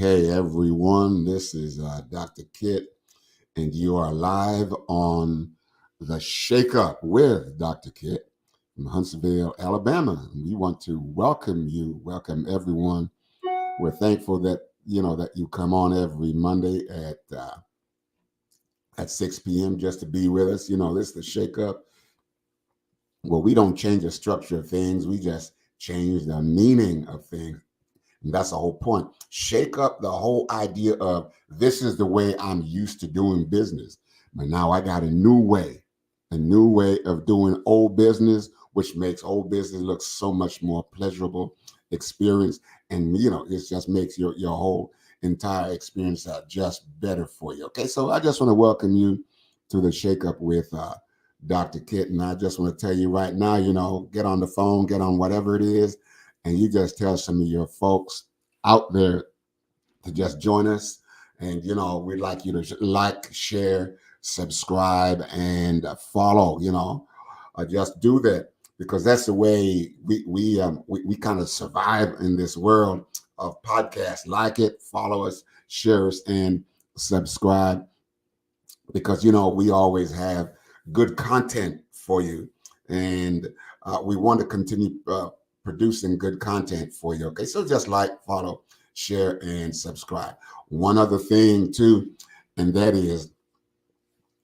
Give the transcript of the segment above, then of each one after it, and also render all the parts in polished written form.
Hey everyone, this is Dr. Kit, and you are live on the Shake Up with Dr. Kit from Huntsville, Alabama. We want to welcome you, welcome everyone. We're thankful that that you come on every Monday at 6 p.m. just to be with us. This is the Shake Up. Well, we don't change the structure of things; we just change the meaning of things. And that's the whole point. Shake up the whole idea of this is the way I'm used to doing business. But now I got a new way of doing old business, which makes old business look so much more pleasurable experience. And, it just makes your whole entire experience just better for you. Okay, so I just want to welcome you to the Shake Up with Dr. Kit. And I just want to tell you right now, get on the phone, get on whatever it is, and you just tell some of your folks out there to just join us. And, we'd like you to like, share, subscribe, and follow, just do that because that's the way we kind of survive in this world of podcasts. Like it, follow us, share us, and subscribe because, we always have good content for you. And we want to continue producing good content for you. Okay, so just like, follow, share, and subscribe. One other thing too, and that is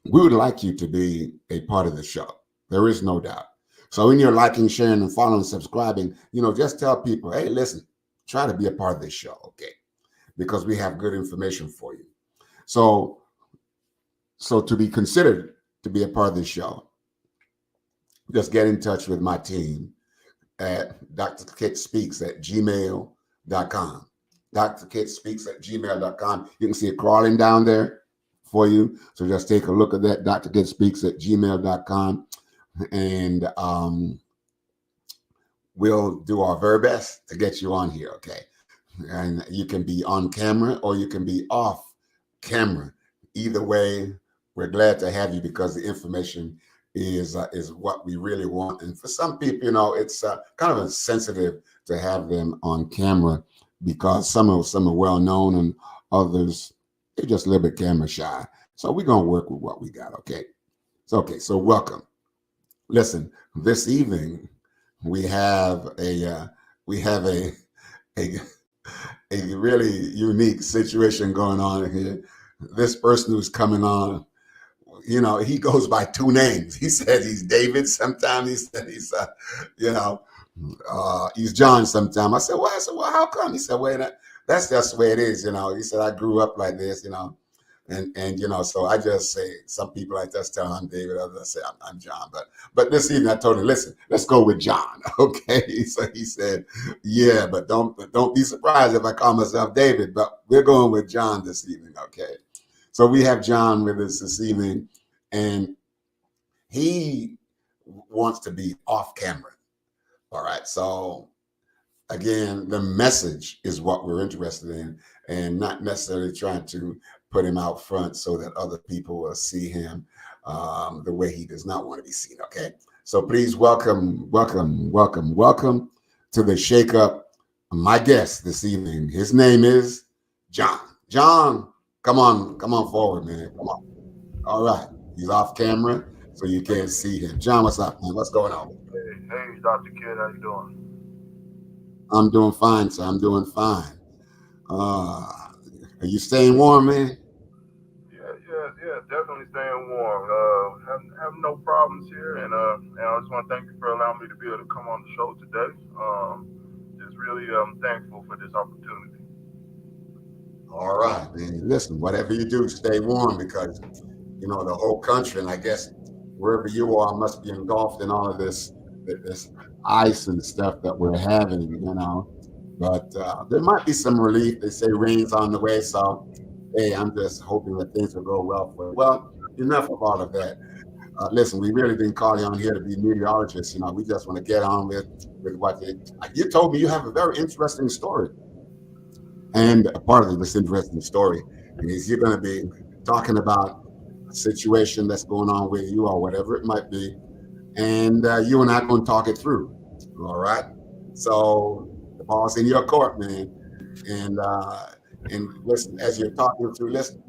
we would like you to be a part of the show. There is no doubt. So when you're liking, sharing, and following, subscribing, just tell people, hey, listen, try to be a part of this show, okay? Because we have good information for you. So to be considered to be a part of this show, just get in touch with my team at drkitspeaks@gmail.com. drkitspeaks@gmail.com. You can see it crawling down there for you. So just take a look at that, drkitspeaks@gmail.com. And we'll do our very best to get you on here, okay? And you can be on camera or you can be off camera. Either way, we're glad to have you because the information is what we really want. And for some people, it's kind of insensitive to have them on camera because some are well known and others they're just a little bit camera shy. So we're gonna work with what we got. Okay. So welcome. Listen, this evening we have a a really unique situation going on here. This person who's coming on, he goes by two names. He said he's David. Sometimes he said he's John sometimes. I said, well, how come? He said, well, that's just the way it is. He said, I grew up like this, and so I just say, some people I just tell I'm David, others I say I'm John. But this evening I told him, listen, let's go with John. Okay. So he said, yeah, but don't be surprised if I call myself David, but we're going with John this evening. Okay. So we have John with us this evening, and he wants to be off camera. All right. So again, the message is what we're interested in, and not necessarily trying to put him out front so that other people will see him the way he does not want to be seen. Okay. So please welcome to the Shake Up. My guest this evening, his name is John. John, come on forward, man. Come on. All right. He's off camera, so you can't see him. John, what's up, man? What's going on? Hey, Dr. Kid, how you doing? I'm doing fine, sir. I'm doing fine. Are you staying warm, man? Yeah, definitely staying warm. Having no problems here, and I just want to thank you for allowing me to be able to come on the show today. Just really thankful for this opportunity. All right, man. Listen, whatever you do, stay warm because the whole country, and I guess wherever you are, must be engulfed in all of this ice and stuff that we're having. But there might be some relief. They say rain's on the way, so hey, I'm just hoping that things will go well for you. Well, enough of all of that. Listen, we really didn't call you on here to be meteorologists. We just want to get on with what you told me. You have a very interesting story, and a part of this interesting story is you're going to be talking about a situation that's going on with you or whatever it might be, and you and I are going to talk it through. All right. So the ball's in your court, man, and And listen, as you're talking through, listen,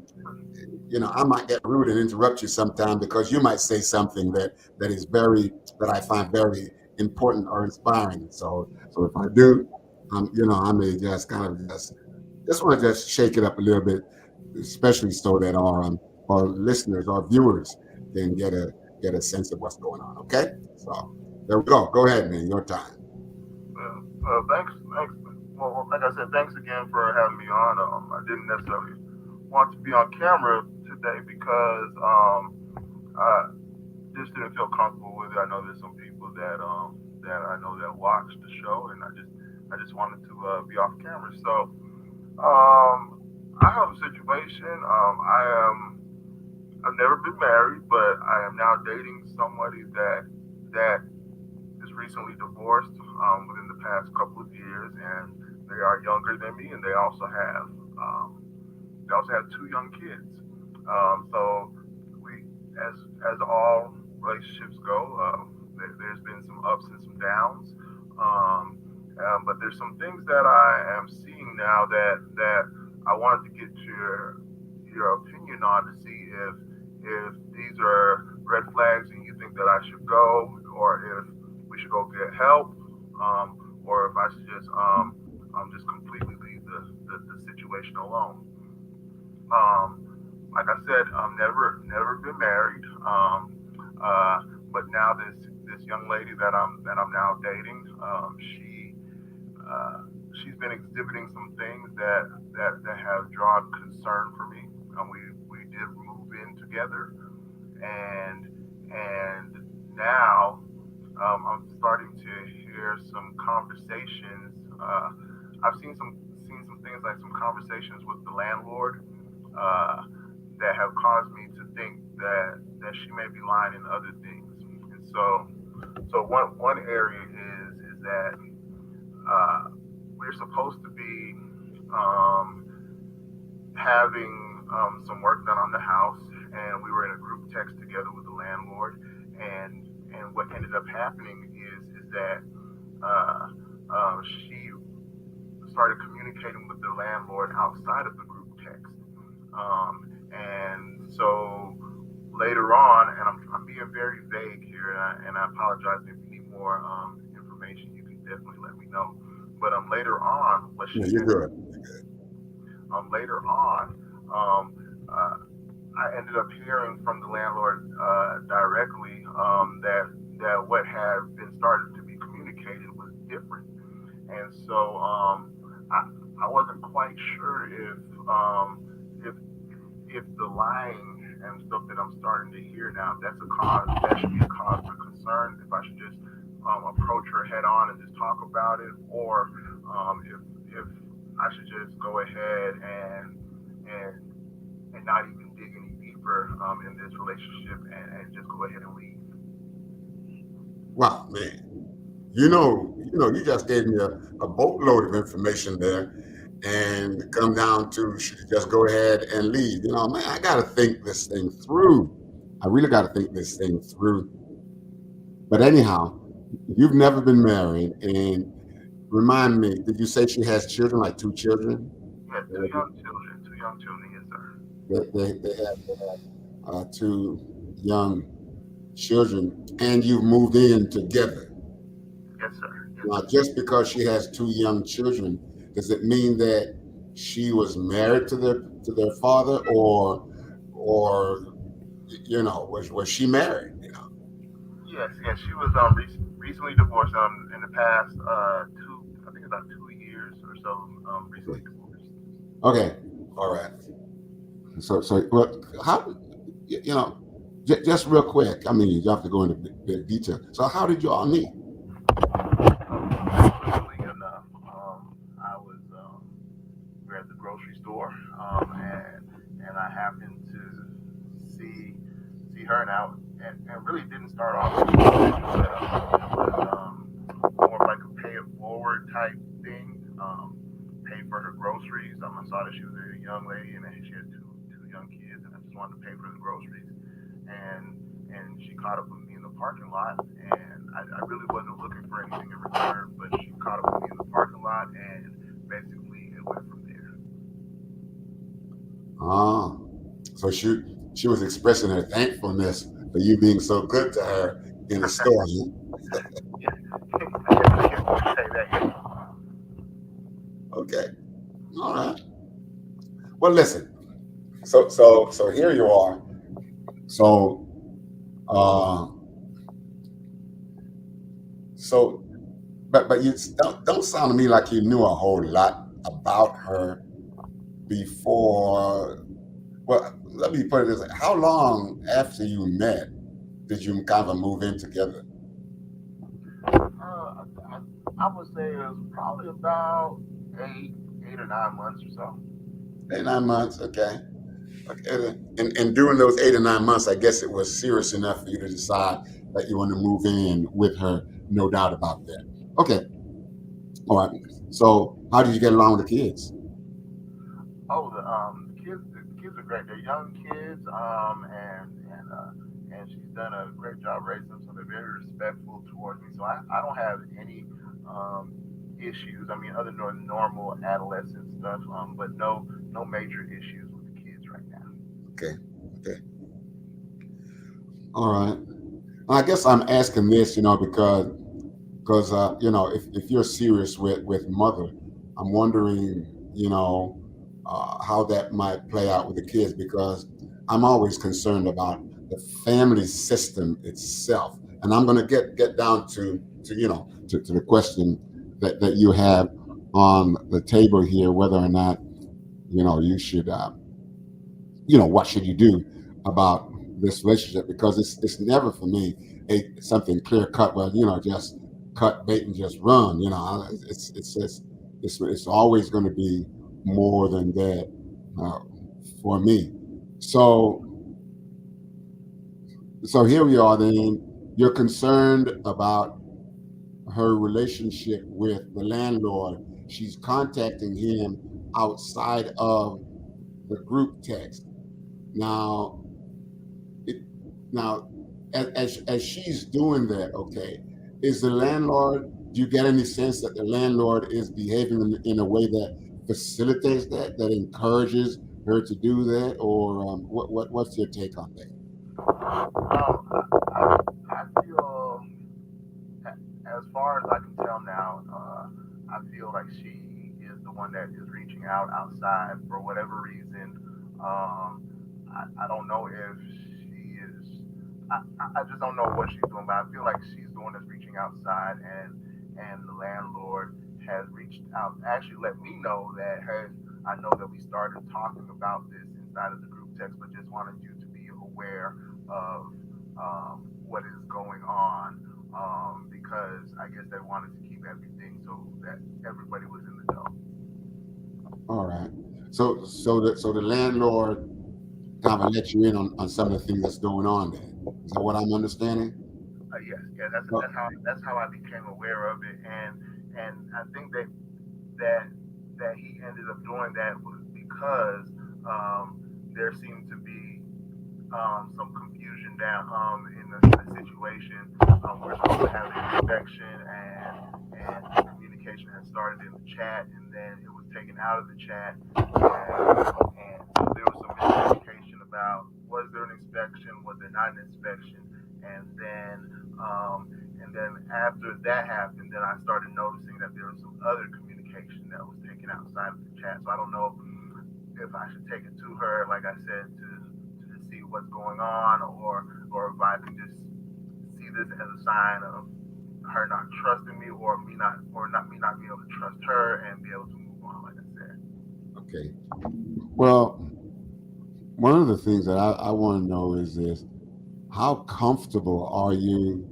I might get rude and interrupt you sometime because you might say something that I find very important or inspiring. So if I do, I may just kind of just want to just shake it up a little bit, especially so that our listeners, our viewers, can get a sense of what's going on. Okay, so there we go. Go ahead, man. Your time. Thanks. Well, like I said, thanks again for having me on. I didn't necessarily want to be on camera today because I just didn't feel comfortable with it. I know there's some people that I know that watch the show, and I just wanted to be off camera. So I have a situation. I've never been married, but I am now dating somebody that is recently divorced within the past couple of years, and they are younger than me, and um, they also have two young kids. So we, as as all relationships go, there's been some ups and some downs. But there's some things that I am seeing now that I wanted to get your opinion on to see if these are red flags and you think that I should go, or if we should go get help, or if I should just completely leave the situation alone. Like I said, never been married. Uh, but now this young lady that I'm now dating, uh, she's been exhibiting some things that have drawn concern for me. We did move in together, and now I'm starting to hear some conversations. I've seen some things like some conversations with the landlord uh, that have caused me to think that she may be lying in other things. And so one area is that uh, we're supposed to be having some work done on the house, and we were in a group text together with the landlord, and what ended up happening is that she started communicating with the landlord outside of the group text. And so later on, and I'm being very vague here, and I apologize if you need more information. You can definitely let me know. But later on, what Yeah, she you're ended good. later on, uh, I ended up hearing from the landlord directly that what had been started to be communicated was different, and so I wasn't quite sure if the lying and stuff that I'm starting to hear now, that should be a cause for concern. If I should just approach her head on and just talk about it, or if I should just go ahead and not even dig any deeper in this relationship, and just go ahead and leave. Wow, man. You just gave me a boatload of information there, and come down to should you just go ahead and leave? Man, I got to think this thing through. I really got to think this thing through. But anyhow, you've never been married, and remind me, did you say she has children, like two children? Yeah, two young children. Two young children, yes, sir. They have two young children, and you've moved in together. Yes, sir. Yes, Now, sir. just because she has two young children, does it mean that she was married to their father, or was she married? Yes. She was recently divorced in the past I think about 2 years or so. Recently divorced. Okay, all right. So well, how just real quick. I mean, you have to go into big detail. So how did you all meet? Funnily enough, I was we were at the grocery store, and I happened to see her, and really didn't start off with it was more of like a pay it forward type thing. Pay for her groceries. I saw that she was a young lady, and she had two young kids, and I just wanted to pay for the groceries. And she caught up with me in the parking lot, and I really wasn't looking for anything in return, but she caught up with me in the parking lot, and basically it went from there. Ah, so she was expressing her thankfulness for you being so good to her in the store. Huh? Yeah, I guess you could say that. Yeah. Okay, all right. Well, listen. So here you are. So uh, so but you don't sound to me like you knew a whole lot about her before. Well, let me put it this way: how long after you met did you kind of move in together? I would say it was probably about eight, 8 or 9 months or so. 8 9 months. Okay. Okay. And during those 8 or 9 months, I guess it was serious enough for you to decide that you want to move in with her. No doubt about that. Okay. All right. So how did you get along with the kids? Oh, the kids are great. They're young kids, and she's done a great job raising them. So they're very respectful towards me. So I don't have any issues. I mean, other than normal adolescent stuff, but no major issues with the kids right now. Okay. Okay. All right. I guess I'm asking this, because if you're serious with mother, I'm wondering, how that might play out with the kids because I'm always concerned about the family system itself, and I'm going to get down to the question that you have on the table here, whether or not you should what should you do about this relationship because it's never for me something clear cut. Well, just cut bait and just run. It's always going to be more than that uh, for me. So here we are. Then you're concerned about her relationship with the landlord. She's contacting him outside of the group text. Now, it, now, as she's doing that, okay, is the landlord? Do you get any sense that the landlord is behaving in a way that facilitates that encourages her to do that, or what's your take on that? I feel, as far as I can tell now, I feel like she is the one that is reaching out outside for whatever reason. I don't know if she is. I just don't know what she's doing, but I feel like she's the one that's reaching outside, and the landlord has reached out. Actually, let me know that hey, I know that we started talking about this inside of the group text, but just wanted you to be aware of what is going on because I guess they wanted to keep everything so that everybody was in the know. All right. So the landlord kind of let you in on some of the things that's going on there. Is that what I'm understanding? Yes, yeah, Well, that's how I became aware of it, and I think that that he ended up doing that was because there seemed to be some confusion down in the situation. We're supposed to have an inspection, and the communication had started in the chat, and then it was taken out of the chat, and so there was some miscommunication about was there an inspection, was there not an inspection, and then after that happened, then I started noticing that there was some other communication that was taken outside of the chat. So I don't know if I should take it to her, like I said, to see what's going on, or if I can just see this as a sign of her not trusting me, or not me not being able to trust her and be able to move on, like I said. okay. Well, one of the things that I want to know is this: how comfortable are you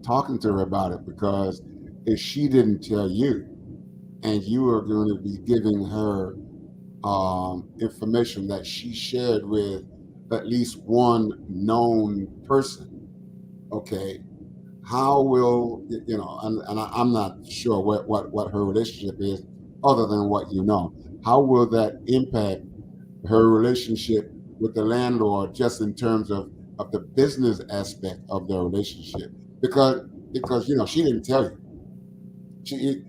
talking to her about it? Because if she didn't tell you, and you are going to be giving her information that she shared with at least one known person, okay, how will I'm not sure what her relationship is other than what you know. How will that impact her relationship with the landlord just in terms of the business aspect of their relationship? Because she didn't tell you.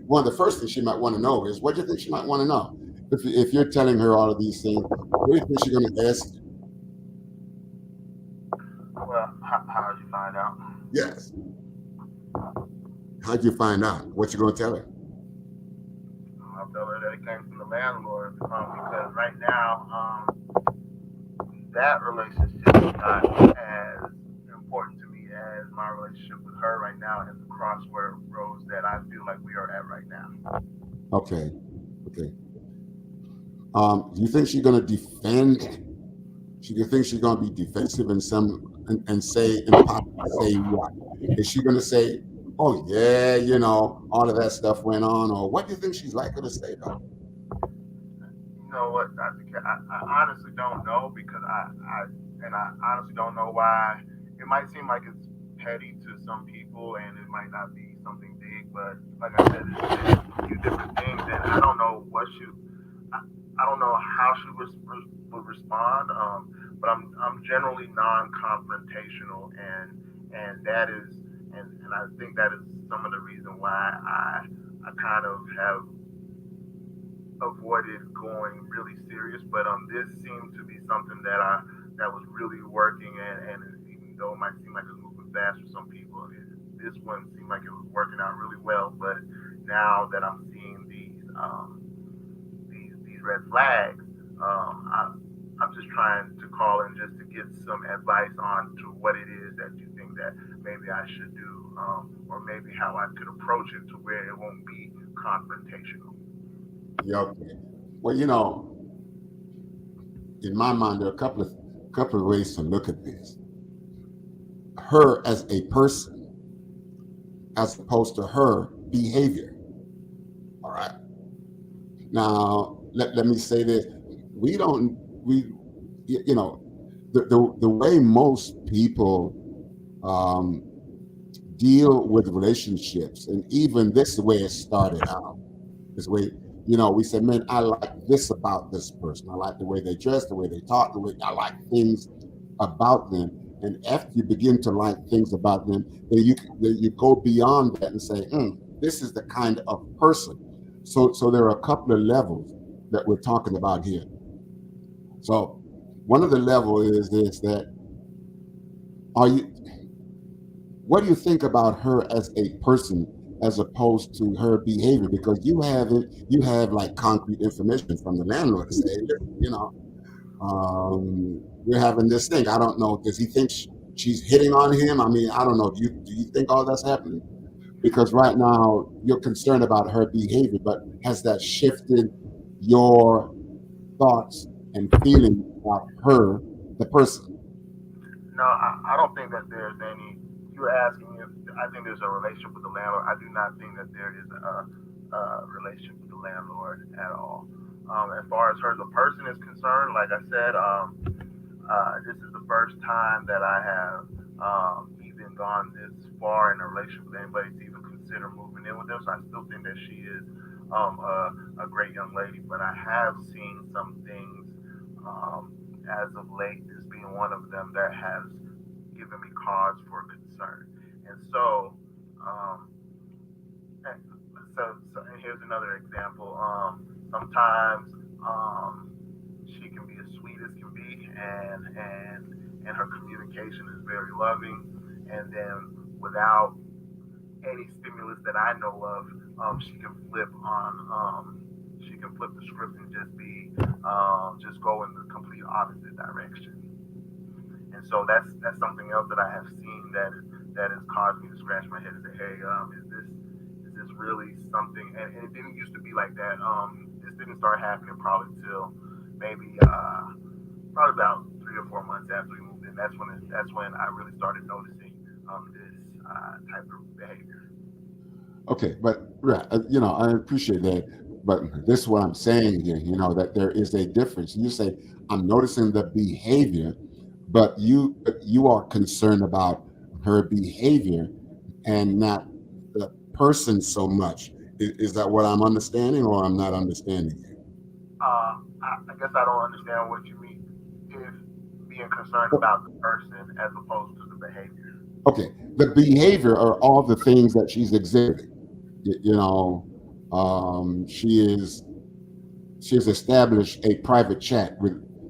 One of the first things she might want to know is what do you think she might want to know? if you're telling her all of these things, what do you think she's going to ask you? Well, how did you find out? Yes. How'd you find out? What you going to tell her? I'll tell her that it came from the landlord because right now that relationship is not as important to me as my relationship with her right now and the crossroads that I feel like we are at right now. Okay. Okay. Do you think she's going to defend? Do you think she's going to be defensive in and say and possibly say what? Is she going to say, "Oh yeah, all of that stuff went on," or what do you think she's likely to say though? You know what, Dr. K, I honestly don't know because I honestly don't know why. It might seem like it's petty to some people and it might not be something big, but like I said, it's a few different things and I don't know what she I, I don't know how she would respond. But I'm generally non-confrontational, and that is and I think that is some of the reason why I kind of have avoided going really serious. But this seemed to be something that was really working, and even though it might seem like it's moving fast for some people, this one seemed like it was working out really well. But now that I'm seeing these red flags, I'm just trying to call in just to get some advice on to what it is that you think that maybe I should do, or maybe how I could approach it to where it won't be confrontational. Yeah. Okay. Well, in my mind, there are a couple of ways to look at this. Her as a person, as opposed to her behavior. All right. Now, let me say this: we don't we you know the way most people um, deal with relationships, and even this is the way it started out. This way, we said, man, I like this about this person. I like the way they dress, the way they talk, the way I like things about them. And after you begin to like things about them, then you go beyond that and say, this is the kind of person. So there are a couple of levels that we're talking about here. So one of the level is that are you what do you think about her as a person as opposed to her behavior? Because you have like concrete information from the landlord to say, listen, we're having this thing. I don't know. Does he think she's hitting on him? I mean, I don't know. Do you think all that's happening? Because right now you're concerned about her behavior, but has that shifted your thoughts and feelings about her, the person? No, I don't think that there's any. You're asking if I think there's a relationship with the landlord. I do not think that there is a relationship with the landlord at all. As far as her as a person is concerned, like I said, this is the first time that I have even gone this far in a relationship with anybody to even consider moving in with them. So I still think that she is a great young lady, but I have seen some things as of late, this being one of them that has given me cause for concern. And um, and and here's another example. Sometimes she can be as sweet as can be, and her communication is very loving. And then without any stimulus that I know of, she can flip the script and just go in the complete opposite direction. And so that's something else that I have seen that has caused me to scratch my head and say, hey, is this really something? And it didn't used to be like that. This didn't start happening probably till maybe probably about 3 or 4 months after we moved in. That's when I really started noticing this type of behavior. Okay, but right, I appreciate that. But this is what I'm saying here, that there is a difference. You say, I'm noticing the behavior, but you are concerned about her behavior and not the person so much. Is that what I'm understanding, or I'm not understanding you? I guess I don't understand what you mean if being concerned about the person as opposed to the behavior. Okay, the behavior are all the things that she's exhibiting. You know, she is. she has established a private chat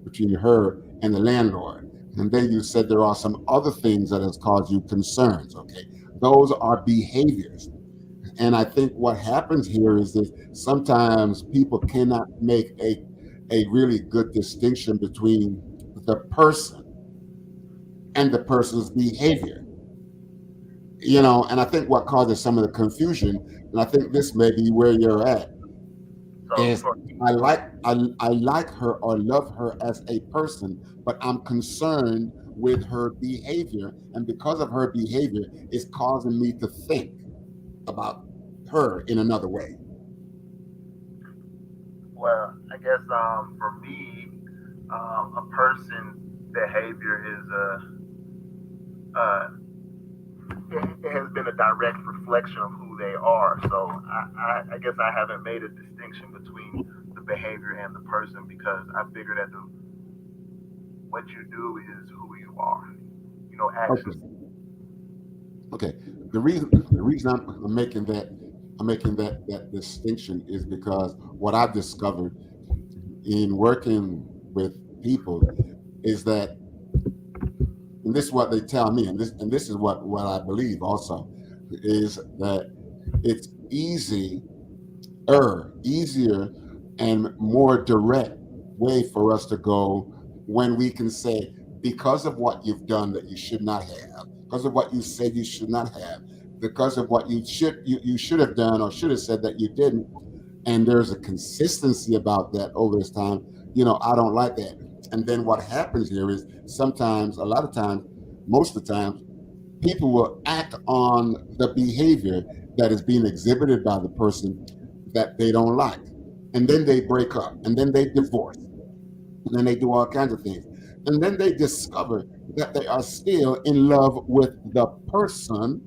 between her and the landlord. And then you said there are some other things that has caused you concerns. Okay, those are behaviors. And I think what happens here is that sometimes people cannot make a really good distinction between the person and the person's behavior. And I think what causes some of the confusion, and I think this may be where you're at, So is for I like her or love her as a person, but I'm concerned with her behavior, and because of her behavior, it's causing me to think about her in another way. well, I guess for me, a person's behavior is it has been a direct reflection of who they are. So I guess I haven't made a distinction between the behavior and the person because I figure that what you do is who you are. Okay. Actions. Okay. The reason I'm making that distinction is because what I've discovered in working with people is that, and this is what they tell me, and this is what I believe also, is that it's easier and more direct way for us to go when we can say, because of what you've done that you should not have, because of what you said you should not have, because of what you should have done or should have said that you didn't, and there's a consistency about that over this time. I don't like that. And then what happens here is sometimes, a lot of times, most of the time, people will act on the behavior that is being exhibited by the person that they don't like. And then they break up, and then they divorce, and then they do all kinds of things. And then they discover that they are still in love with the person,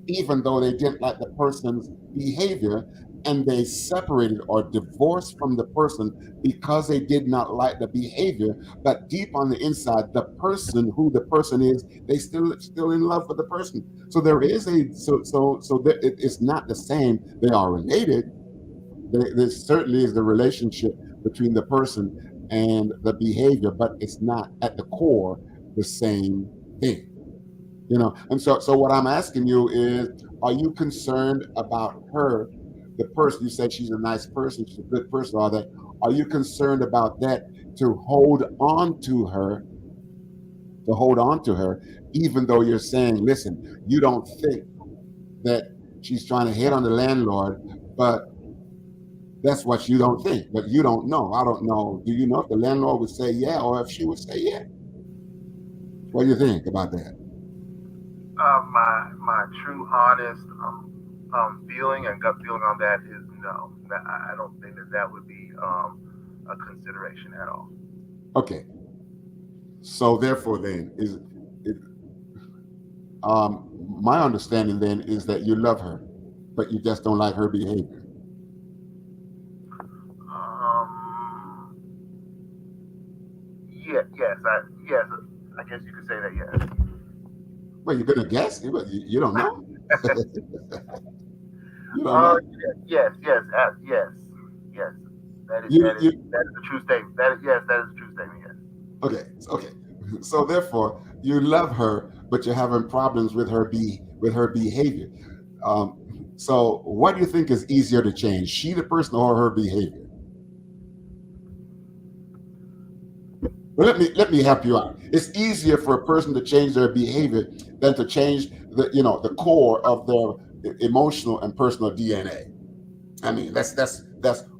even though they didn't like the person's behavior, and they separated or divorced from the person because they did not like the behavior. But deep on the inside, the person, who the person is, they still in love with the person. So there is it's not the same. They are related. There certainly is the relationship between the person and the behavior, but it's not at the core the same thing. And so what I'm asking you is, are you concerned about her, the person? You said she's a nice person, she's a good person, all that. Are you concerned about that, to hold on to her, even though you're saying, listen, you don't think that she's trying to hit on the landlord, but that's what you don't think, but you don't know. I don't know. Do you know if the landlord would say yeah, or if she would say yeah? What do you think about that? My true, honest feeling and gut feeling on that is no. I don't think that would be a consideration at all. Okay. So therefore, then is it, my understanding then is that you love her, but you just don't like her behavior. Um, yeah, yes, I guess you could say that. Yes. Well, you're gonna guess. You don't know. You don't Uh, know. yes, yes. That is You that is you that is a true statement. That is yes, that is a true statement. Yes. okay. So therefore, you love her, but you're having problems with her behavior. Um, so what do you think is easier to change, she the person or her behavior? Well, let me help you out. It's easier for a person to change their behavior than to change the core of their emotional and personal DNA. I mean, that's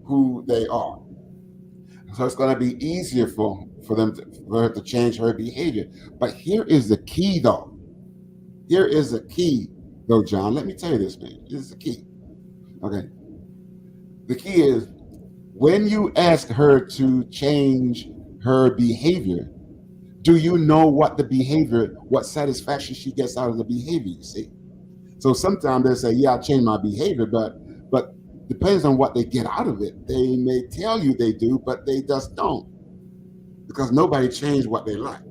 who they are. So it's going to be easier for her to change her behavior. But here is the key, though. Here is the key, though, John. Let me tell you this, man. This is the key. Okay. The key is, when you ask her to change her behavior, do you know what satisfaction she gets out of the behavior? You see. So sometimes they say, "Yeah, I changed my behavior," but depends on what they get out of it. They may tell you they do, but they just don't, because nobody changed what they like.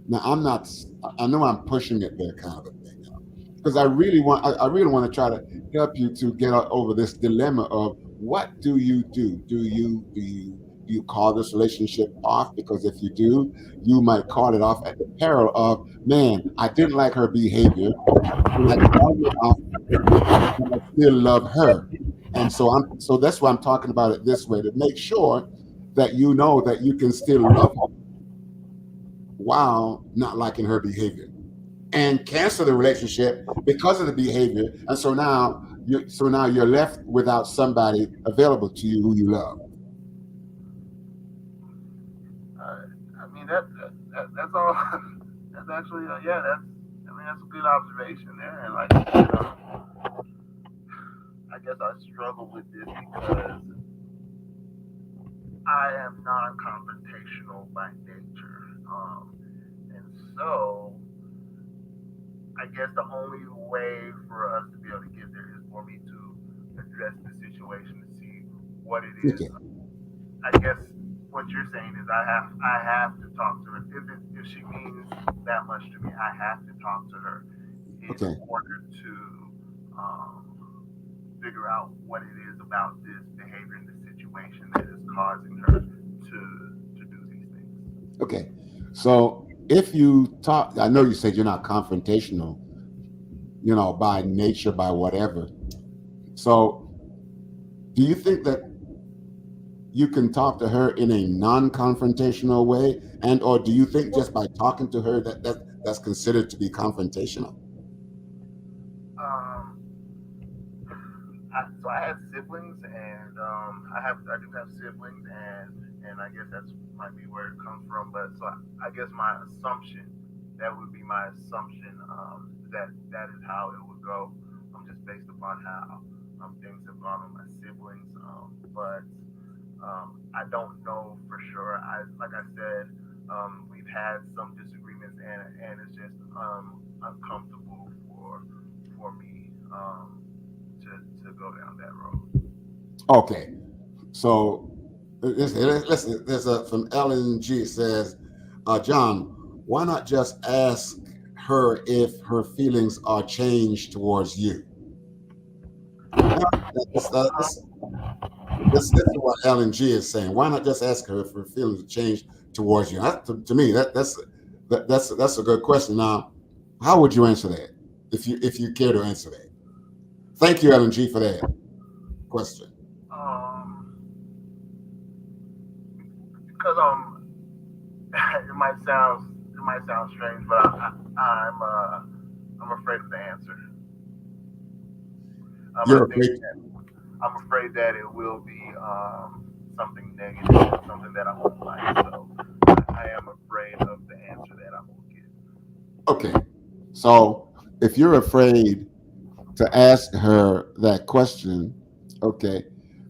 Now I'm not. I know I'm pushing it there, kind of a thing, because I really want to try to help you to get over this dilemma of, what do you do? Do you you call this relationship off? Because if you do, you might call it off at the peril of, man, I didn't like her behavior, and I called it off, but I still love her. And so that's why I'm talking about it this way, to make sure that you know that you can still love her while not liking her behavior, and cancel the relationship because of the behavior. And so now you're left without somebody available to you who you love. I mean that's all. That's actually yeah. That's I mean that's a good observation there. And like I said, I guess I struggle with this because I am non-confrontational by nature, and so I guess the only way for us to be able to get there is for me to address the situation to see what it is. Okay. I guess what you're saying is I have to talk to her if she means that much to me. I have to talk to her in Okay. order to figure out what it is about this behavior and this situation that is causing her to do these things. Okay. So if you talk, I know you said you're not confrontational, by nature, by whatever. So do you think that you can talk to her in a non-confrontational way, and or do you think just by talking to her that's considered to be confrontational? Um, so I have siblings, and I do have siblings, and I guess that's might be where it comes from. But so I guess my assumption that would be my assumption that that is how it would go. Just based upon how things have gone with my siblings. But I don't know for sure. I like I said, we've had some disagreements, and it's just uncomfortable for me to go down that road. Okay. So listen, there's a from Ellen G says, John, why not just ask her if her feelings are changed towards you? Now, This, uh, this, this is what Ellen G is saying. Why not just ask her if her feelings have changed towards you? To me, that's a good question. Now, how would you answer that if you care to answer that? Thank you, Ellen G, for that question. Um, because it might sound strange, but I'm afraid of the answer. I You're think afraid. that I'm afraid that it will be something negative, something that I won't like. So I am afraid of the answer that I will get. Okay. So if you're afraid to ask her that question, okay,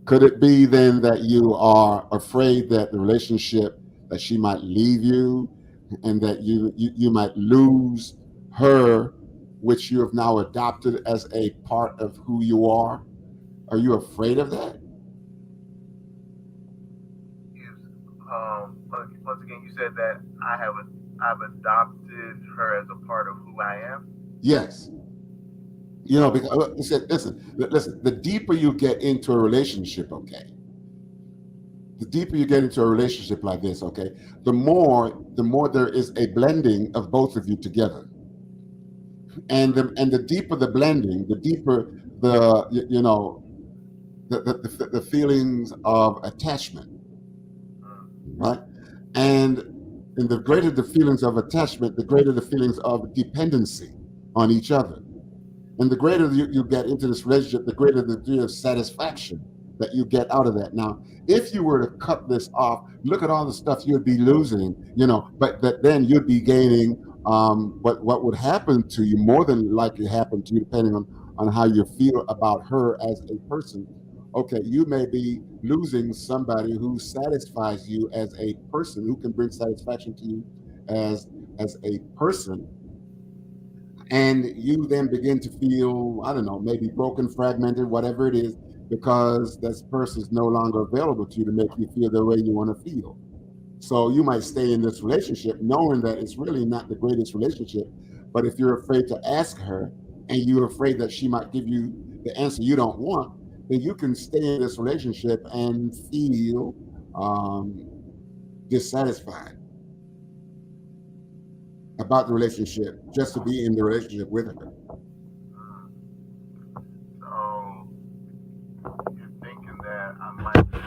could it be then that you are afraid that the relationship, that she might leave you, and that you might lose her, which you have now adopted as a part of who you are? Are you afraid of that? Is once again, you said that I've adopted her as a part of who I am. Yes. Because listen, the deeper you get into a relationship, okay, the deeper you get into a relationship like this, okay, the more there is a blending of both of you together. And the deeper the blending, the deeper the feelings of attachment, Mm. right? And the greater the feelings of attachment, the greater the feelings of dependency on each other. And the greater you get into this relationship, the greater the degree of satisfaction that you get out of that. Now, if you were to cut this off, look at all the stuff you'd be losing, but that then you'd be gaining. What would happen to you, more than likely happen to you, depending on how you feel about her as a person. Okay, you may be losing somebody who satisfies you as a person, who can bring satisfaction to you as a person, and you then begin to feel, I don't know, maybe broken, fragmented, whatever it is, because this person is no longer available to you to make you feel the way you want to feel. So you might stay in this relationship knowing that it's really not the greatest relationship, but if you're afraid to ask her, and you're afraid that she might give you the answer you don't want, then you can stay in this relationship and feel dissatisfied about the relationship just to be in the relationship with her. So you're thinking that I might be,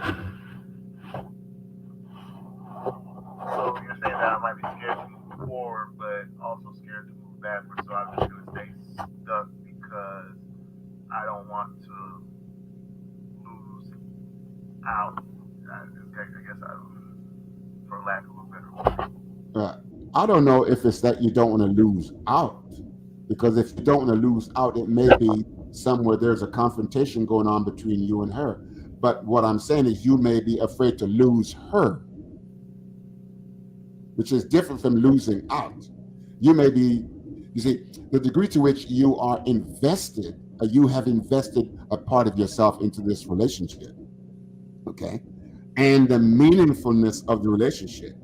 so you're saying that I might be scared to move forward, but also scared to move backwards. So I'm just gonna stay stuck because I don't want to lose out. I guess I, for lack of a better word. Uh, I don't know if it's that you don't want to lose out, because if you don't want to lose out, it may be somewhere there's a confrontation going on between you and her. But what I'm saying is you may be afraid to lose her, which is different from losing out. You may be, you see, the degree to which you are invested, you have invested a part of yourself into this relationship, okay? And the meaningfulness of the relationship,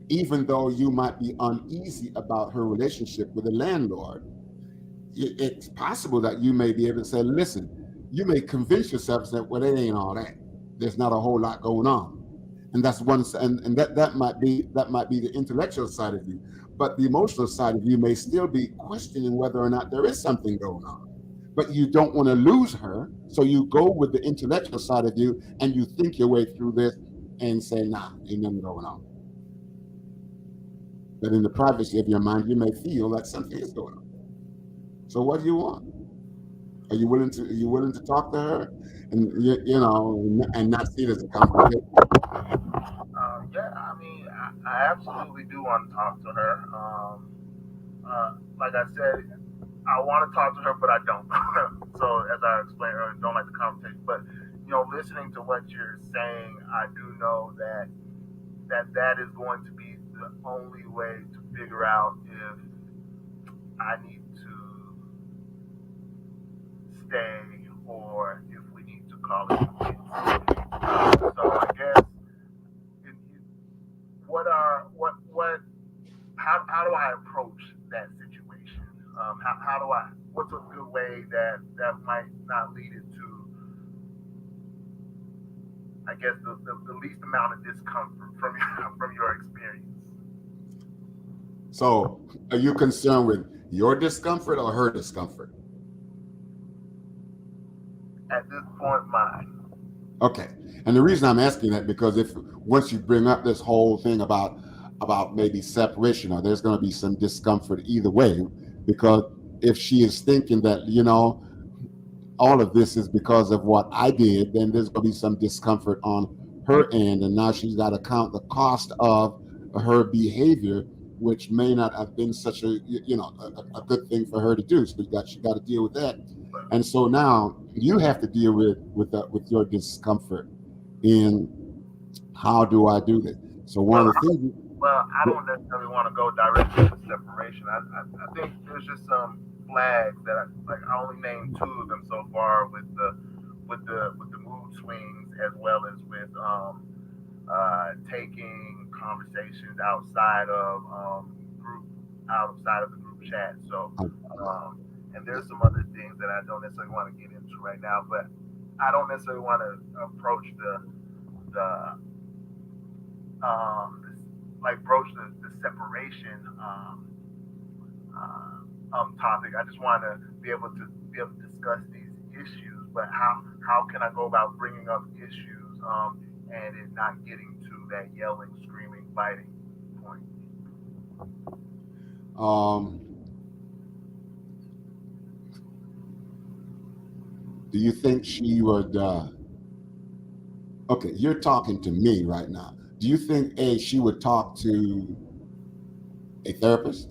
even though you might be uneasy about her relationship with the landlord, it's possible that you may be able to say, listen, you may convince yourself that, well, it ain't all that. There's not a whole lot going on. And that's one, and that might be the intellectual side of you. But the emotional side of you may still be questioning whether or not there is something going on. But you don't want to lose her. So you go with the intellectual side of you and you think your way through this and say, nah, ain't nothing going on. But in the privacy of your mind, you may feel that something is going on. So what do you want? Are you willing to talk to her, and and not see it as a confrontation? Yeah, I mean, I absolutely do want to talk to her. Like I said, I want to talk to her, but I don't. So as I explained earlier, don't like the conversation. But listening to what you're saying, I do know that is going to be the only way to figure out if I need to stay or if we need to call it quits. So I guess what are what how do I approach that situation? How do I? What's a good way that might not lead it to, I guess, the least amount of discomfort from from your experience? So, are you concerned with your discomfort or her discomfort? At this point, mine. Okay. And the reason I'm asking that, because if once you bring up this whole thing about maybe separation, or there's going to be some discomfort either way, because if she is thinking that all of this is because of what I did, then there's going to be some discomfort on her end, and now she's got to count the cost of her behavior, which may not have been such a good thing for her to do. So she got to deal with that, and so now you have to deal with your discomfort in how do I do this. So one Well, of the things. I don't necessarily want to go directly to separation. I think there's just some flags that I only named two of them so far with the mood swings as well as with taking conversations outside of the group chat. So and there's some other things that I don't necessarily want to get into right now, but I don't necessarily want to approach the like broach the separation topic. I just want to be able to discuss these issues. But how can I go about bringing up issues and it not getting to that yelling, screaming, fighting point? um, do you think she would? Okay, you're talking to me right now. Do you think she would talk to a therapist?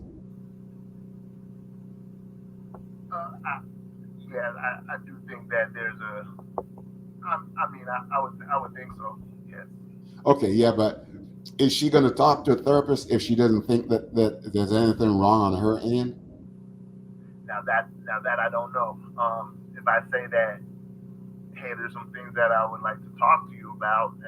I, yeah, I do think that there's a. I mean, I would think so. Yes. Okay, yeah, but is she going to talk to a therapist if she doesn't think that there's anything wrong on her end? Now that I don't know. If I say that, hey, there's some things that I would like to talk to you about.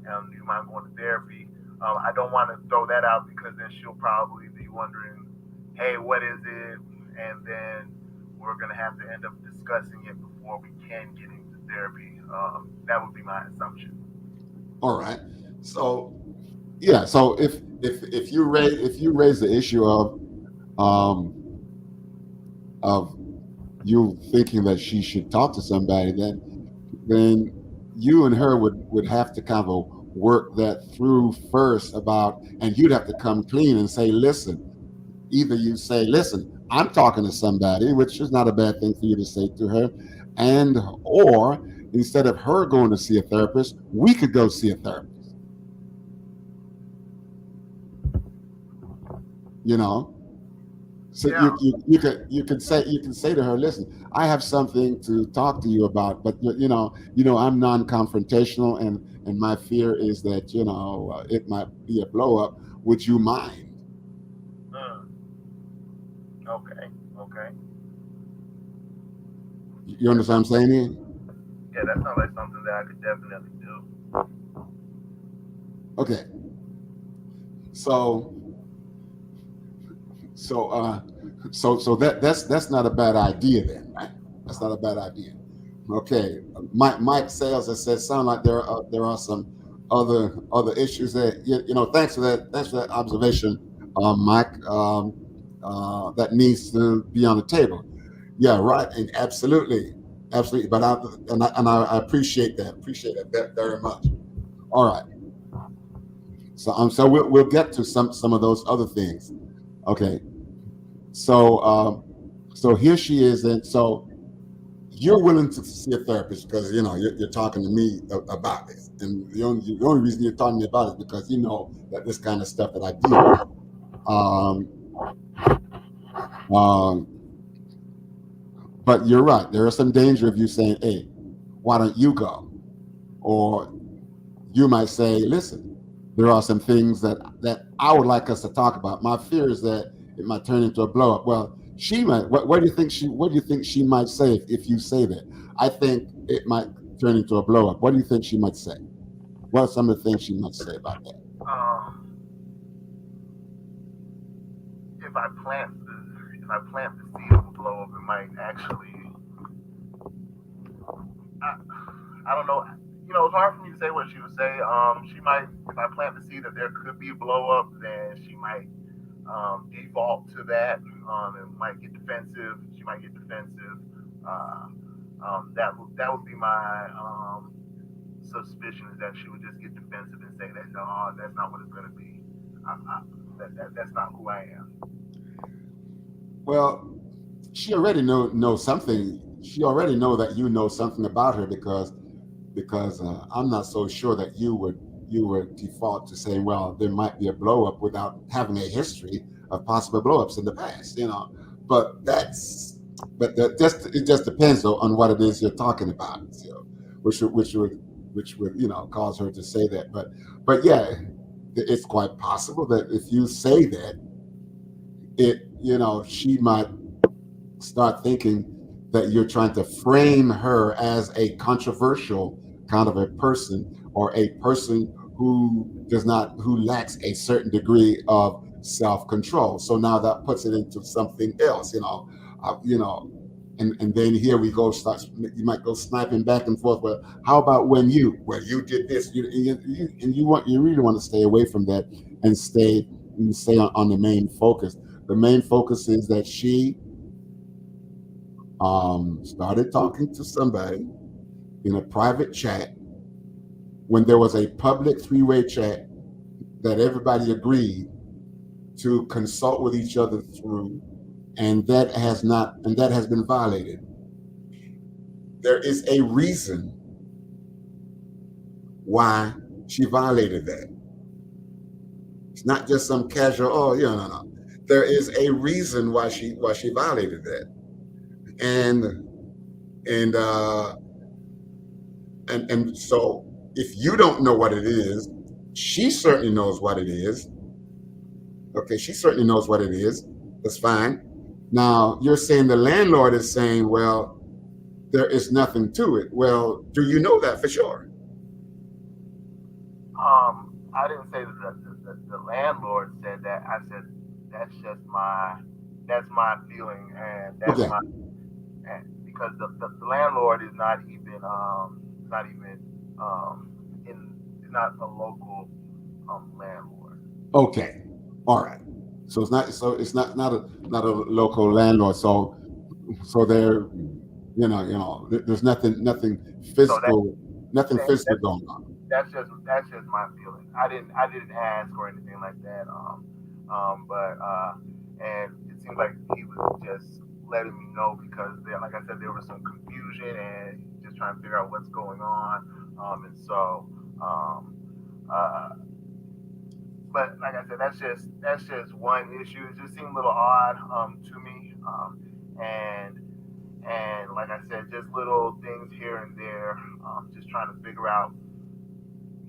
Do you mind going to therapy? I don't want to throw that out because then she'll probably be wondering, hey, what is it? And then we're going to have to end up discussing it before we can get into therapy. That would be my assumption. All right. So yeah. So if you raise the issue um of you thinking that she should talk to somebody, then you and her would have to kind of work that through first about, and you'd have to come clean and say, listen, either you say, listen, I'm talking to somebody, which is not a bad thing for you to say to her, and or instead of her going to see a therapist, we could go see a therapist. You know, so Yeah. you can say to her, listen, I have something to talk to you about, but I'm non-confrontational, and my fear is that it might be a blow up. Would you mind? Mm, okay. Okay. You That understand sounds what I'm saying? Ian? yeah. That sounds like something that I could definitely do. Okay, so so uh so that's not a bad idea then, right? That's not a bad idea. Okay, Mike Sales has said sound like there are some other issues that Thanks for that. Thanks for that observation, Mike. That needs to be on the table. Yeah, right, and absolutely, absolutely. But I appreciate that. Appreciate that very much. All right. So we'll get to some of those other things. Okay. So here she is, and so you're willing to see a therapist because you're talking to me about this, and the only reason you're talking to me about it is because you know that this kind of stuff that I deal with. Um, um, but you're right. There is some danger of you saying, "Hey, why don't you go?" Or you might say, "Listen, there are some things that I would like us to talk about. My fear is that it might turn into a blow up." Well, she might. What do you think she might say if you say that? I think it might turn into a blow up. What do you think she might say? What are some of the things she might say about that? Um, if I plant the seed of a blow up, it might actually. I, I don't know. It's hard for me to say what she would say. She might, if I plant the seed that there could be a blow up, then she might default to that. And might get defensive. She might get defensive. Uh, that would be my suspicion is that she would just get defensive and say that no, that's not what it's going to be. That's not who I am. Well, she already know something. She already know that you know something about her because I'm not so sure that you would default to saying, well, there might be a blow up without having a history of possible blow ups in the past. But that just it just depends though on what it is you're talking about. Which would cause her to say that. But yeah, it's quite possible that if you say that, she might start thinking that you're trying to frame her as a controversial kind of a person, or a person who lacks a certain degree of self-control. So now that puts it into something else, uh, you know and then here we go, you might go sniping back and forth. Well, how about when you did this, you really want to stay away from that, and stay on the main focus. The main focus is that she started talking to somebody in a private chat when there was a public three-way chat that everybody agreed to consult with each other through, and that has been violated. There is a reason why she violated that. It's not just some casual, oh yeah, no. There is a reason why she violated that. And and uh and and so if you don't know what it is, she certainly knows what it is. Okay, she certainly knows what it is. That's fine. Now you're saying the landlord is saying, well, there is nothing to it. Well, do you know that for sure? I didn't say that the landlord said that. I said that's just my feeling, and that's Okay. my because the landlord is not even um, in is not a local landlord. Okay, all right. So it's not a local landlord. So there, there's nothing So that, physical, nothing that physical that's going on. that's just my feeling. I didn't ask or anything like that. But and it seemed like he was just letting me know because there, like I said, there was some confusion and just trying to figure out what's going on. And so um, uh, but like I said, that's just one issue. It just seemed a little odd to me. And like I said, just little things here and there, just trying to figure out.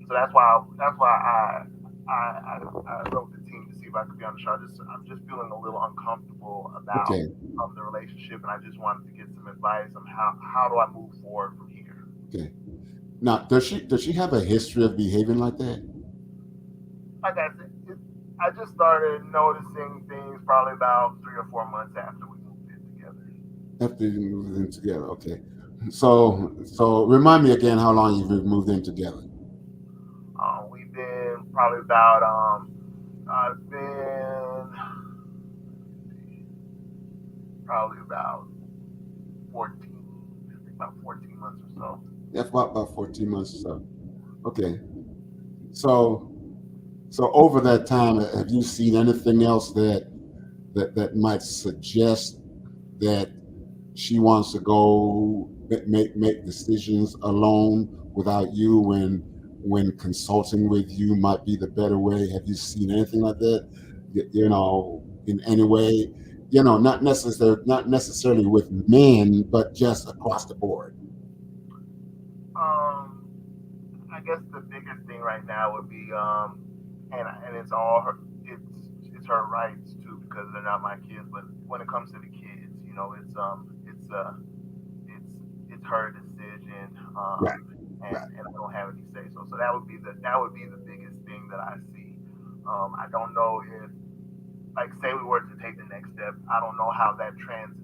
So that's why I wrote the team to see if I could be on the show. I'm just feeling a little uncomfortable about Okay, the relationship, and I just wanted to get some advice on how do I move forward from here. okay. Now, does she have a history of behaving like that Like I said, I just started noticing things probably about 3 or 4 months after we moved in together. after you moved in together? Okay. So remind me again how long you've moved in together. We've been probably about it's been probably about 14, I think about 14 months or so. That's about 14 months or so. Okay. So so over that time, have you seen anything else that might suggest that she wants to go make decisions alone without you when consulting with you might be the better way? Have you seen anything like that? In any way, not necessarily with men, but just across the board. Um, I guess the biggest thing right now would be and it's all her it's her rights too because they're not my kids. But when it comes to the kids, it's her decision, Right, right. and I don't have any say so. So that would be the biggest thing that I see. I don't know if like say we were to take the next step. I don't know how that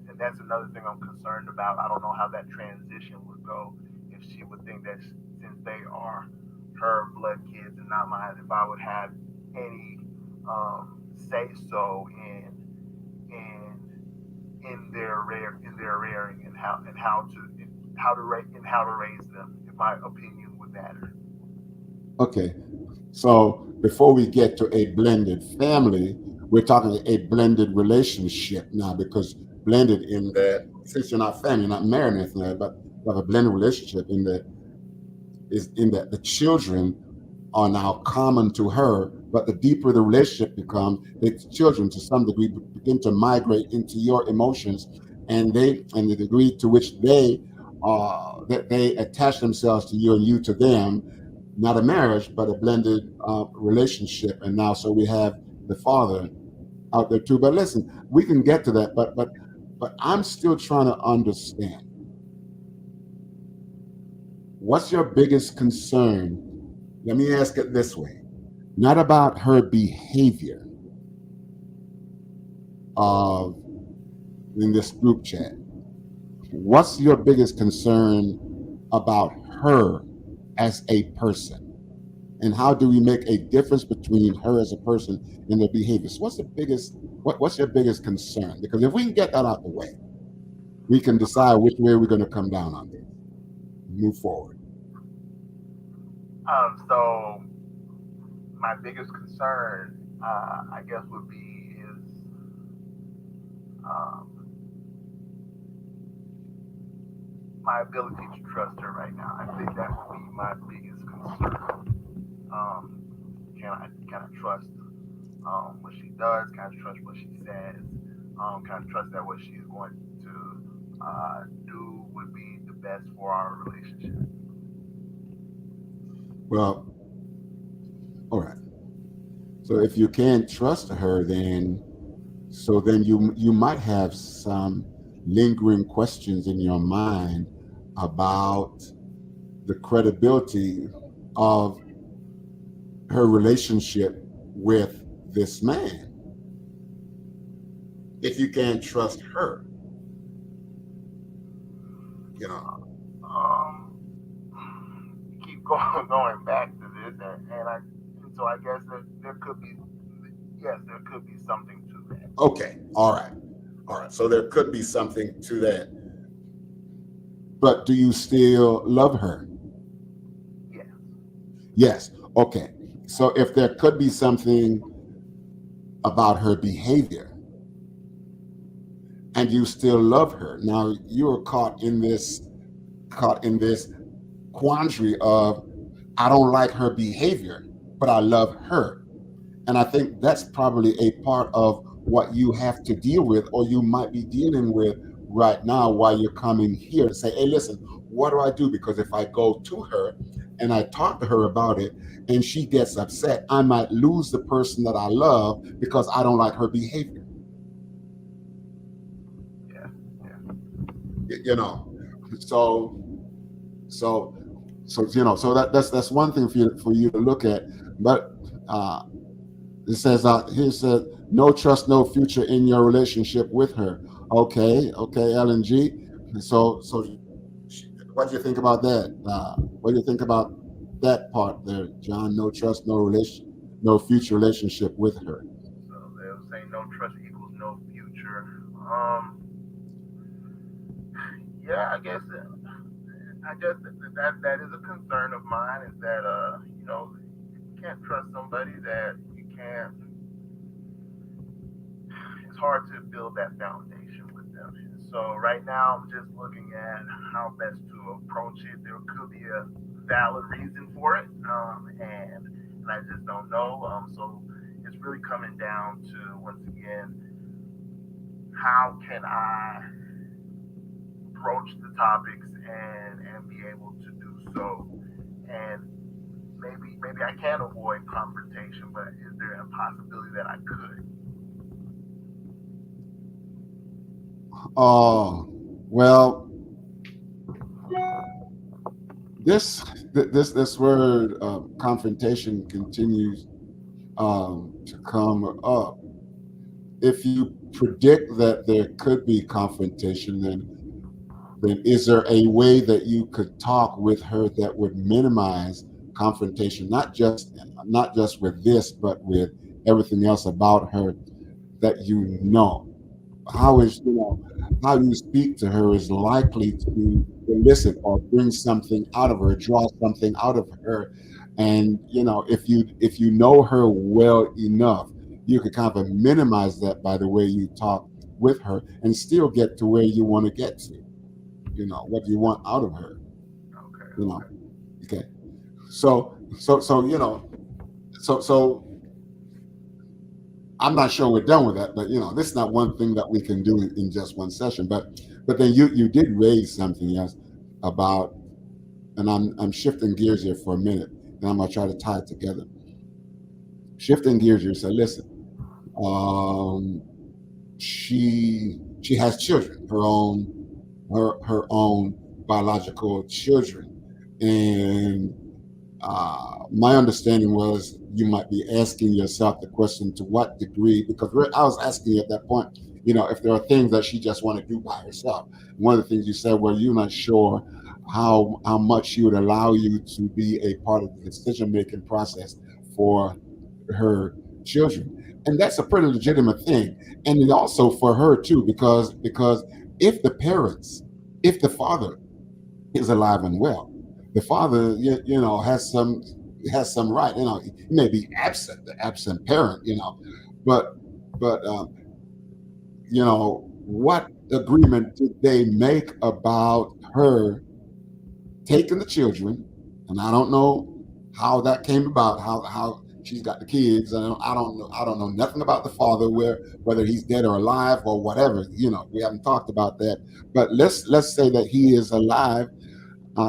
and that's another thing I'm concerned about. I don't know how that transition would go if she would think that since they are her blood kids and not mine, if I would have any say so in in their rearing and how to raise them. If my opinion would matter. Okay. So before we get to a blended family, we're talking a blended relationship now because blended in that since you're not family, you're not married or anything like that, but you have a blended relationship in that is in that the children are now common to her, but the deeper the relationship becomes, the children to some degree begin to migrate into your emotions, and the degree to which that they attach themselves to you and you to them, not a marriage, but a blended relationship. And now, so we have the father out there too. But listen, we can get to that, but I'm still trying to understand what's your biggest concern. Let me ask it this way: not about her behavior of in this group chat. What's your biggest concern about her as a person? And how do we make a difference between her as a person and their behaviors? What's your biggest concern? Because if we can get that out the way, we can decide which way we're going to come down on this, move forward. So my biggest concern, I guess, would be is um, my ability to trust her right now. I think that would be my biggest concern. Um, can I trust what she does? Can I trust what she says? Can I trust that what she's going to do would be the best for our relationship? Well, all right. So if you can't trust her, then you might have some lingering questions in your mind about the credibility of her relationship with this man. If you can't trust her, you know. Um, keep going going back to this, and so I guess that there could be, yes, there could be something to that. Okay, all right. So there could be something to that. But do you still love her? Yes. Yes. Okay. So if there could be something about her behavior and you still love her, now you're caught in this quandary of I don't like her behavior, but I love her. And I think that's probably a part of what you have to deal with, or you might be dealing with right now while you're coming here to say, hey, listen, what do I do? Because if I go to her and I talk to her about it and she gets upset, I might lose the person that I love because I don't like her behavior. Yeah. Yeah. You know, so so so that's one thing for you to look at. But uh, it says here said no trust, no future in your relationship with her. Okay, LNG. So what do you think about that? What do you think about that part there, John? No trust, no relation, no future relationship with her. So they'll say no trust equals no future. Um, yeah, I guess that is a concern of mine. Is that you can't trust somebody that you can't. It's hard to build that foundation with them. So right now, I'm just looking at how best to approach it. There could be a valid reason for it, and I just don't know. So it's really coming down to once again, how can I approach the topics and be able to do so, and maybe I can avoid confrontation, but is there a possibility that I could? Oh, well, this this word confrontation continues to come up. If you predict that there could be confrontation, then is there a way that you could talk with her that would minimize confrontation, not just with this, but with everything else about her that you know? How is how you speak to her is likely to elicit or bring something out of her, draw something out of her. And if you know her well enough, you could kind of minimize that by the way you talk with her and still get to where you want to get to. What you want out of her. Okay, you know okay. okay. So so I'm not sure we're done with that, but this is not one thing that we can do in just one session. But then you did raise something else about, and I'm shifting gears here for a minute, and I'm gonna try to tie it together. Shifting gears here, so listen, um, she has children, her own biological children, and my understanding was you might be asking yourself the question to what degree, because I was asking you at that point, if there are things that she just want to do by herself. One of the things you said, well, you're not sure how much she would allow you to be a part of the decision making process for her children, and that's a pretty legitimate thing, and it also for her too, because if the parents, if the father is alive and well. The father, has some right. He may be absent, the absent parent. But but what agreement did they make about her taking the children? And I don't know how that came about. How she's got the kids. I don't know nothing about the father, whether he's dead or alive or whatever. We haven't talked about that. But let's say that he is alive.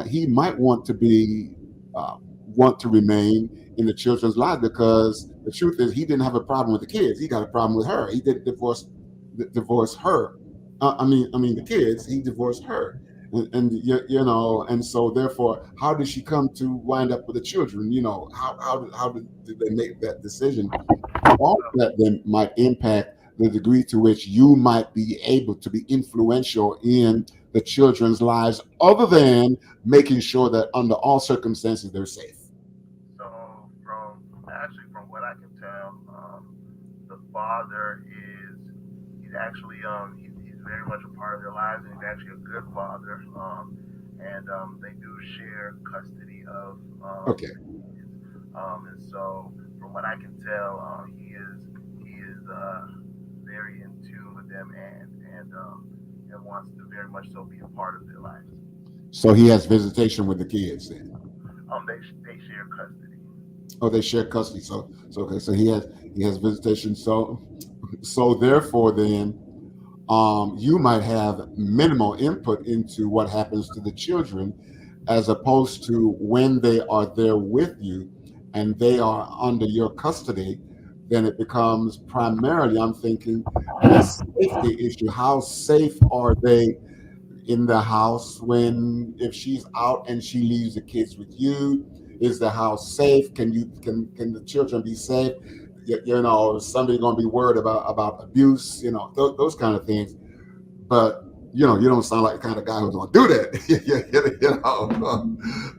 He might uh, want to remain in the children's life, because the truth is he didn't have a problem with the kids. He got a problem with her. He didn't divorce her. I mean the kids. He divorced her, and and so therefore, how did she come to wind up with the children? Did they make that decision? All of that then might impact the degree to which you might be able to be influential in the children's lives, other than making sure that under all circumstances they're safe. So from father he's actually he's very much a part of their lives, and he's actually a good father. And they do share custody of Okay. kids. And so from what I can tell, he is very in tune with them, and wants to very much so be a part of their lives. So he has visitation with the kids then. They share custody. Oh, they share custody. So okay. So he has visitation. So therefore, then, you might have minimal input into what happens to the children, as opposed to when they are there with you, and they are under your custody. Then it becomes primarily, I'm thinking, a safety issue. How safe are they in the house when, if she's out and she leaves the kids with you? Is the house safe? Can the children be safe? Is somebody going to be worried about abuse? Those kind of things. But you don't sound like the kind of guy who's going to do that.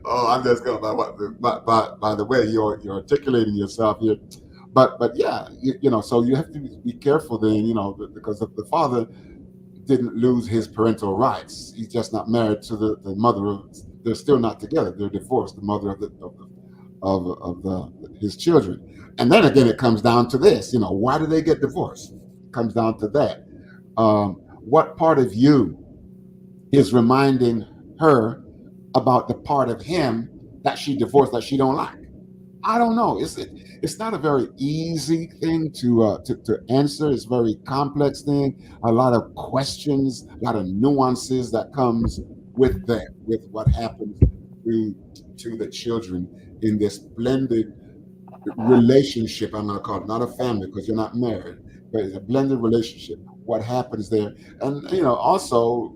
I'm just going by the way you're articulating yourself here. But yeah, so you have to be careful then, because if the father didn't lose his parental rights. He's just not married to the mother of. They're still not together. They're divorced. The mother of his children. And then again, it comes down to this. Why do they get divorced? It comes down to that. What part of you is reminding her about the part of him that she divorced that she don't like? I don't know. It's not a very easy thing to answer. It's a very complex thing. A lot of questions, a lot of nuances that comes with that, with what happens to the children in this blended relationship. I'm going to call it, not a family because you're not married, but it's a blended relationship. What happens there, and also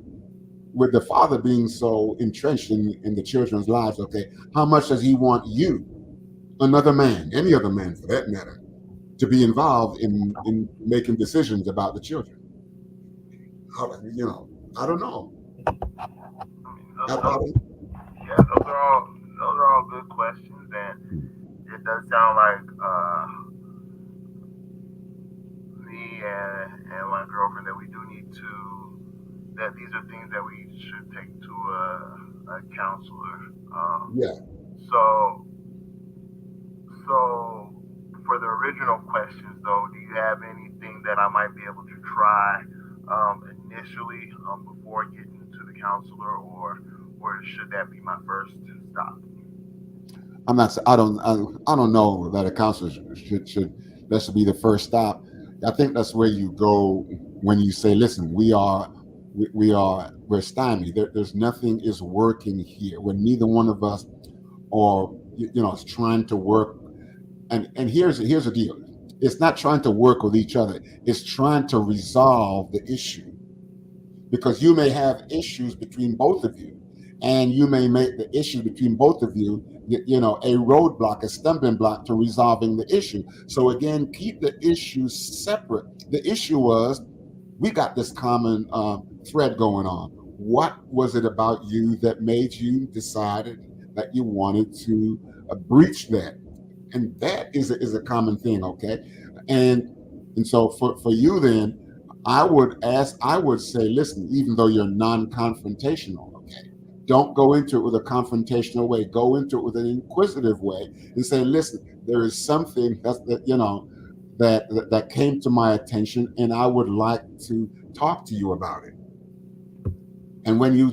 with the father being so entrenched in the children's lives. Okay, how much does he want you? Another man, any other man for that matter, to be involved in making decisions about the children. I don't know. I mean, yeah, those are all good questions, and it does sound like me and my girlfriend that we do need to, that these are things that we should take to a counselor. Yeah. So So, for the original questions, though, do you have anything that I might be able to try initially before getting to the counselor, or should that be my first stop? I'm not. I don't know that a counselor should that should be the first stop. I think that's where you go when you say, "Listen, we're stymied. There's nothing is working here. When neither one of us are is trying to work." And here's the deal. It's not trying to work with each other. It's trying to resolve the issue, because you may have issues between both of you, and you may make the issue between both of you, a roadblock, a stumbling block to resolving the issue. So again, keep the issues separate. The issue was, we got this common thread going on. What was it about you that made you decided that you wanted to breach that? And that is a common thing, okay? And so for you then, I would say, listen, even though you're non-confrontational, okay, don't go into it with a confrontational way. Go into it with an inquisitive way and say, listen, there is something that came to my attention, and I would like to talk to you about it. And when you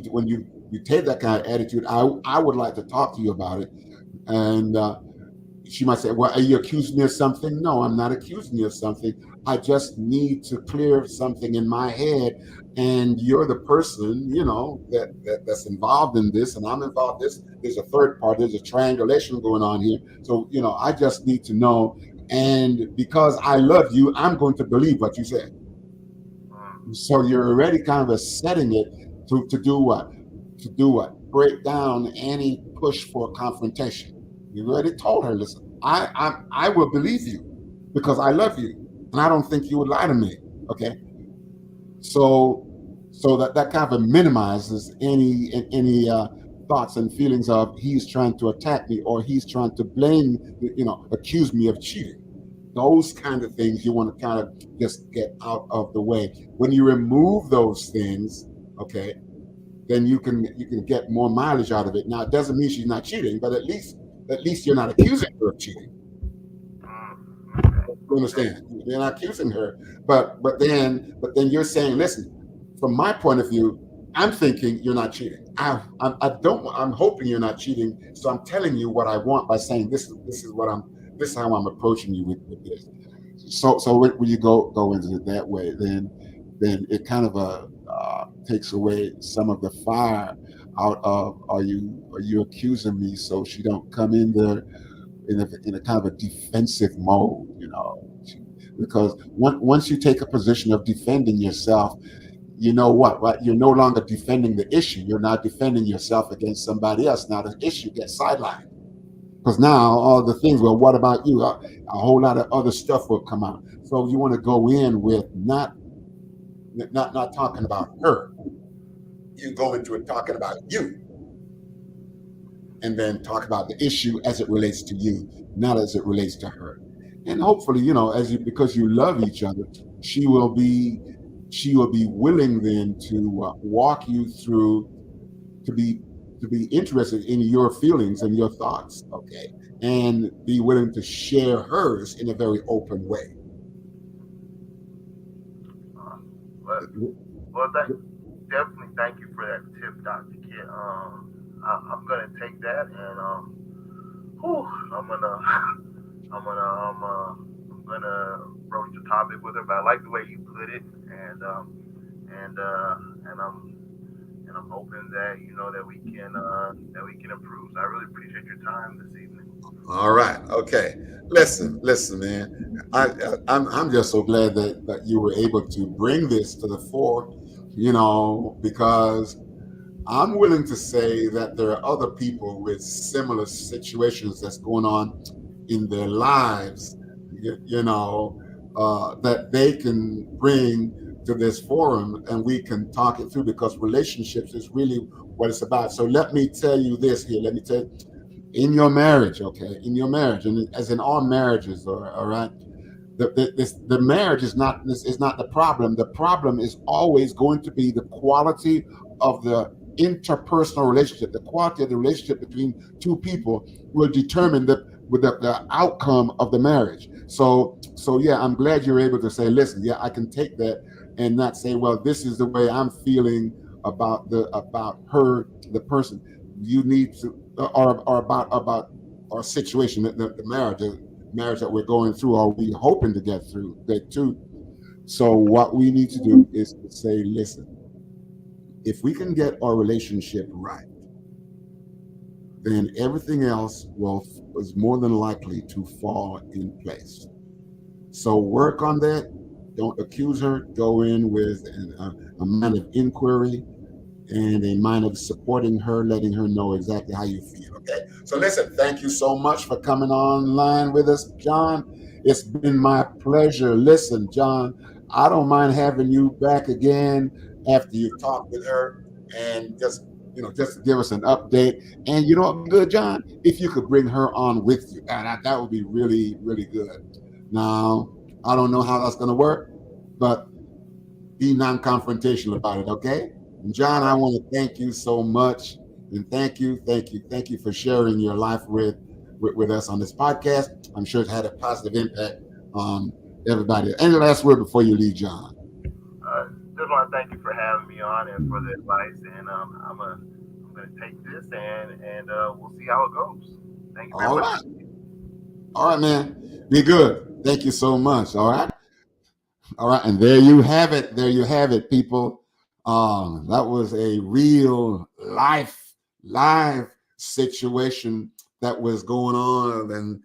take that kind of attitude, I would like to talk to you about it. And she might say, well, are you accusing me of something? No, I'm not accusing you of something. I just need to clear something in my head. And you're the person, that's involved in this, and I'm involved in this. There's a third part, there's a triangulation going on here. So, I just need to know. And because I love you, I'm going to believe what you said. So you're already kind of setting it to do what? To do what? Break down any push for confrontation. You already told her, listen, I will believe you because I love you, and I don't think you would lie to me. Okay, so that kind of minimizes any thoughts and feelings of he's trying to attack me or he's trying to blame, accuse me of cheating. those kind of things you want to kind of just get out of the way. When you remove those things, okay, then you can get more mileage out of it. Now, it doesn't mean she's not cheating, but at least you're not accusing her of cheating. You understand? You're not accusing her, but then you're saying, listen, from my point of view, I'm thinking you're not cheating. I'm hoping you're not cheating. So I'm telling you what I want by saying this is how I'm approaching you with this. So when you go into it that way, then it kind of takes away some of the fire out of are you accusing me, so she don't come in there in a kind of a defensive mode, because once you take a position of defending yourself, you know what, right? You're no longer defending the issue. You're not defending yourself against somebody else. Now the issue gets sidelined because now all the things, well, what about you? A whole lot of other stuff will come out. So you want to go in with not talking about her. You go into it talking about you, and then talk about the issue as it relates to you, not as it relates to her. And hopefully, because you love each other, she will be willing then to walk you through, to be interested in your feelings and your thoughts, okay, and be willing to share hers in a very open way. Well, definitely thank you for that tip, Dr. Kit. I'm gonna take that and I'm gonna broach the topic with her. But I like the way you put it, and I'm hoping that that we can improve. So I really appreciate your time this evening. All right. Okay. Listen, man. I'm just so glad that you were able to bring this to the fore, because I'm willing to say that there are other people with similar situations that's going on in their lives, that they can bring to this forum and we can talk it through, because relationships is really what it's about. So let me tell you this here. Let me tell you, in your marriage, okay, and as in all marriages, all right, the marriage is not the problem. The problem is always going to be the quality of the interpersonal relationship. The quality of the relationship between two people will determine the outcome of the marriage. So yeah, I'm glad you're able to say, listen, yeah, I can take that and not say, well, this is the way I'm feeling about her, the person. You need to, or about our situation, the marriage that we're going through, or we hoping to get through that too. So what we need to do is to say, listen, if we can get our relationship right, then everything else is more than likely to fall in place. So work on that. Don't accuse her. Go in with a mind of inquiry and a mind of supporting her, letting her know exactly how you feel. Okay. So listen, thank you so much for coming online with us, John. It's been my pleasure. Listen, John, I don't mind having you back again after you talk with her and just give us an update. And good, John, if you could bring her on with you, that would be really, really good. Now, I don't know how that's going to work, but be non-confrontational about it, okay? And John, I want to thank you so much, and thank you for sharing your life with us on this podcast. I'm sure it's had a positive impact on everybody. Any last word before you leave, John? Just want to thank you for having me on and for the advice, and I'm gonna take this and we'll see how it goes. Thank you very much. All right, man. Be good. Thank you so much. All right. And there you have it. People. That was a real live situation that was going on,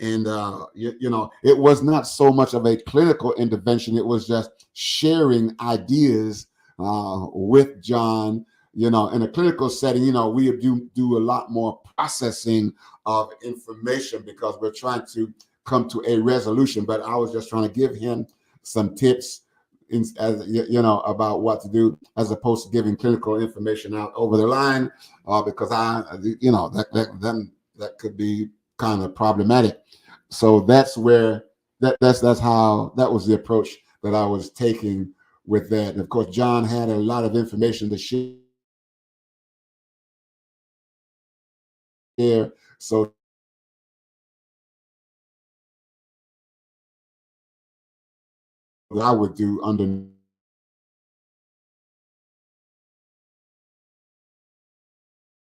and it was not so much of a clinical intervention. It was just sharing ideas with John. In a clinical setting, we do a lot more processing of information because we're trying to come to a resolution. But I was just trying to give him some tips, about what to do, as opposed to giving clinical information out over the line, because that could be kind of problematic. So that's where that's how that was the approach that I was taking with that. And of course, John had a lot of information to share, so I would do under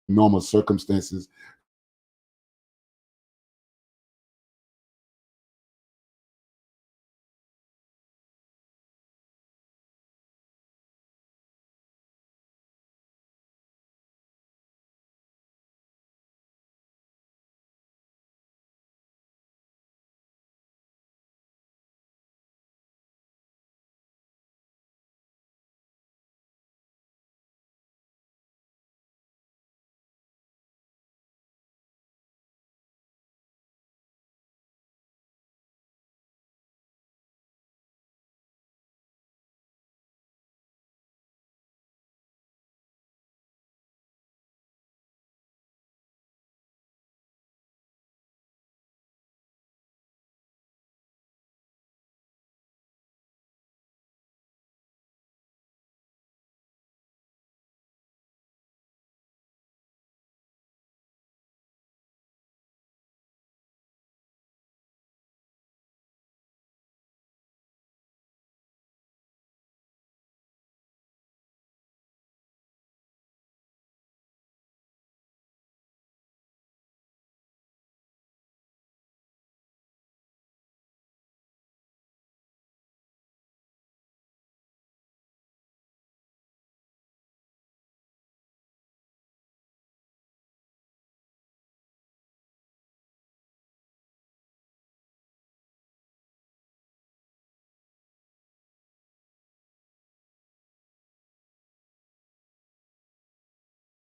normal circumstances